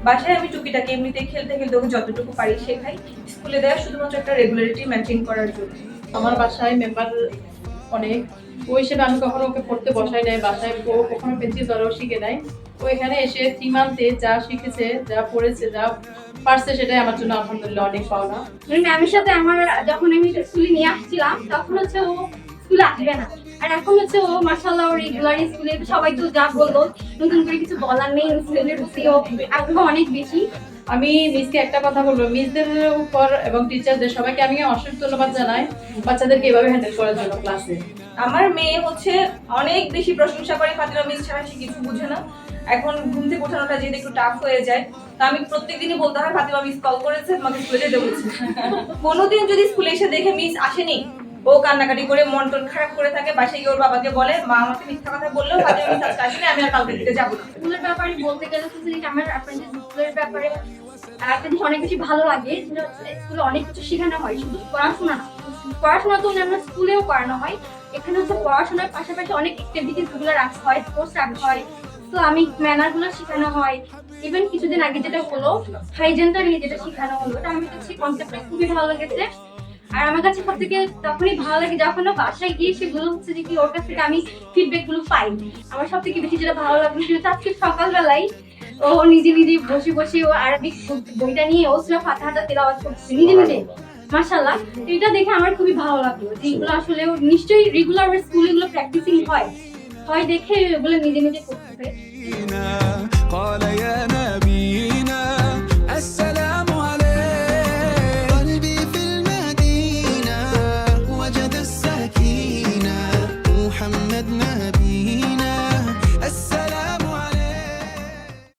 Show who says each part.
Speaker 1: বাসায় আমি টুকিটাকি এমনিতে খেলতে খেলতে ওকে যতটুকু পারি শেখাই, স্কুলে দেওয়া শুধুমাত্র একটা রেগুলারিটি মেনটেন করার জন্য।
Speaker 2: আমার বাসায় মেম্বার অনেক, ওই হিসেবে আমি কখনো ওকে পড়তে বসাই নাই, বাসায় ও কখনো পেন্সিল ধরাও শিখে নাই। ও এখানে এসে 3 মান্থে যা শিখেছে, যা পড়েছে, যা পারছে, সেটাই আমার জন্য আলহামদুলিল্লাহ অনেক পাওনা।
Speaker 3: ম্যামের সাথে আমার যখন আমি স্কুলে নিয়ে আসছিলাম তখন হচ্ছে ও স্কুলে আসবে না, আর এখন হচ্ছে ও মাশাআল্লাহ রেগুলার স্কুলে সবাই তো যা বললো, নতুন করে কিছু বলার নেই, স্কুলের প্রতি ও আগ্রহ অনেক বেশি।
Speaker 2: আমি মিসকে একটা কথা বলবো, মিসদের উপর এবং টিচারদের সবাইকে আমি অসংখ্য ধন্যবাদ জানাই বাচ্চাদেরকে এভাবে হ্যান্ডেল করার জন্য ক্লাসে।
Speaker 1: আমার মেয়ে হচ্ছে অনেক বেশি প্রশংসা করে ফাতিমা মিস ছাড়া সে কিছু বুঝে না। এখন ঘুম থেকে ওঠানোটা যেহেতু একটু টাফ হয়ে যায়, তা আমি প্রত্যেকদিনই বলতে হয় ফাতিমা মিস কল করেছে, তোমাকে স্কুলে যেতে বলছে। কোনোদিন যদি স্কুলে এসে দেখে মিস আসেনি, ও কান্নাকাটি করে মন টন খারাপ করে থাকে, বাসায় গিয়ে ওর বাবাকে বলে মা আমাকে মিথ্যা কথা বললো, ফাতিমা মিস আজকে আসেনি, আমি আর কালকে থেকে যাবো না।
Speaker 3: স্কুলের ব্যাপারে বলতে গেলে হচ্ছে যে আমার আপনাদের স্কুলের ব্যাপারে একটা জিনিস অনেক বেশি ভালো লাগে, যেটা হচ্ছে স্কুলে অনেক কিছু শেখানো হয়, শুধু পড়াশোনা না। পড়াশোনা তো অন্যান্য স্কুলেও করানো হয়, এখানে হচ্ছে পড়াশোনার পাশাপাশি অনেক অ্যাক্টিভিটিস গুলো রাখা হয়, স্পোর্টস রাখা হয়, তো আমি ম্যানার গুলো শেখানো হয়। ইভেন কিছুদিন আগে যেটা হলো হাইজেনটা নিয়ে যেটা শেখানো হলো, এটা আমার কাছে কনসেপ্টটা খুবই ভালো লেগেছে। আর আমার কাছে সব থেকে তখনই ভালো লাগে যখন ও বাসায় গিয়ে সেগুলো হচ্ছে যে কি ওর কাছ থেকে আমি ফিডব্যাক গুলো পাই। আমার সব থেকে বেশি যেটা ভালো লাগলো সেটা হচ্ছে আজকে সকালবেলায় ও নিজে নিজে বসে বসে ও আরবিক বইটা নিয়ে ও সূরা ফাতিহাটা তেলাওয়াত করছে নিজে নিজে, মাশাআল্লাহ। এটা দেখে আমার খুবই ভালো লাগলো যে এগুলো আসলে ও নিশ্চয়ই রেগুলার স্কুলে এগুলো প্র্যাকটিসিং হয় দেখে এগুলো নিজে নিজে করতেছে।
Speaker 4: قال يا نبي